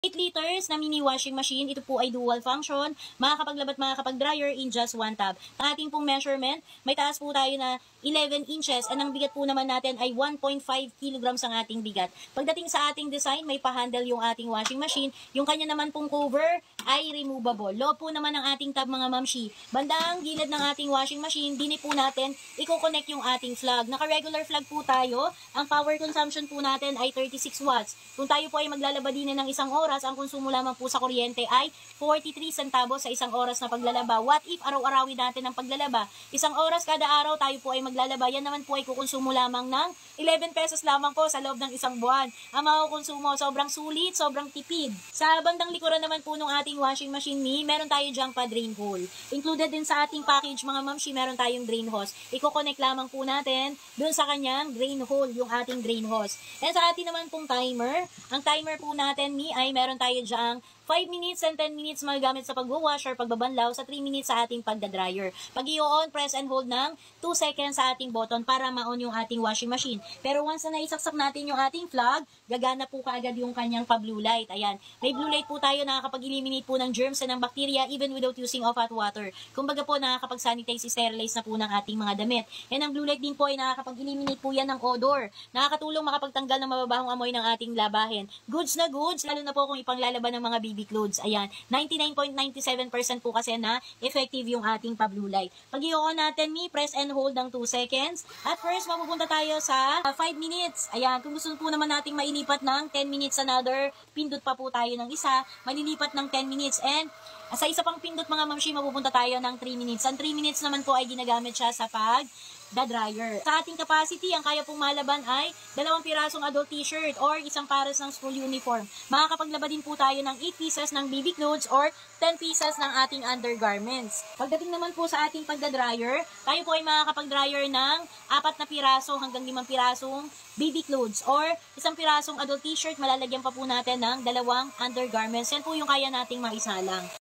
8 liters na mini washing machine. Ito po ay dual function. Makakapaglabat, makakapag-dryer in just one tub. Ang ating pong measurement, may taas po tayo na 11 inches and ang bigat po naman natin ay 1.5 kilograms ang ating bigat. Pagdating sa ating design, may pa-handle yung ating washing machine. Yung kanya naman pong cover ay removable. Low po naman ang ating tub mga mamshi. Bandang gilid ng ating washing machine, dini po natin i-connect yung ating plug. Naka-regular plug po tayo. Ang power consumption po natin ay 36 watts. Kung tayo po ay maglalaba din ng isang oras, ang konsumo lamang po sa kuryente ay 43 centavos sa isang oras na paglalaba. What if araw-arawin natin ang paglalaba? Isang oras kada araw tayo po ay maglalaba. Yan naman po ay kukonsumo lamang ng 11 pesos lamang po sa loob ng isang buwan. Ang makukonsumo, sobrang sulit, sobrang tipid. Sa bandang likuran naman po ng ating washing machine ni, meron tayo dyang pa drain hole. Included din sa ating package mga mamshi, meron tayong drain hose. Iko-connect lamang po natin dun sa kanyang drain hole, yung ating drain hose. And sa ating naman pong timer, ang timer po natin ni ay meron tayo dyang 5 minutes and 10 minutes magagamit sa pagwawash or pagbabanlaw, sa 3 minutes sa ating pagdadryer. Pag i-on, press and hold ng 2 seconds sa ating button para ma-on yung ating washing machine. Pero once na naisaksak natin yung ating plug, gagana po kaagad yung kanyang pa-blue light. Ayan. May blue light po tayo, nakakapag-eliminate po ng germs and ng bacteria even without using of hot water. Kumbaga po, nakakapag-sanitize, sterilize na po ng ating mga damit. And ang blue light din po ay nakakapag-eliminate po yan ng odor. Nakakatulong makapagtanggal ng mababahong amoy ng ating labahin. Goods na goods, lalo na po kung ipanglalaban ng mga baby clothes. Ayan, 99.97% po kasi na effective yung ating pa-blue light. Pag i-on natin, press and hold ng 2 seconds. At first, mapupunta tayo sa 5 minutes. Ayan, kung gusto po naman nating mailipat ng 10 minutes another, pindot pa po tayo ng isa, malilipat ng 10 minutes. And sa isa pang pindot mga mamshi, mapupunta tayo ng 3 minutes. Ang 3 minutes naman po ay ginagamit siya sa pag-dryer. Sa ating capacity, ang kaya pong malaban ay 2 pirasong adult t-shirt or isang pares ng school uniform. Makakapaglaba din po tayo ng 8 pieces ng baby clothes or 10 pieces ng ating undergarments. Pagdating naman po sa ating pagda-dryer, tayo po ay makakapag-dryer ng 4 na piraso hanggang 5 pirasong baby clothes or isang pirasong adult t-shirt, malalagyan pa po natin ng 2 undergarments. Yan po yung kaya nating maisalang.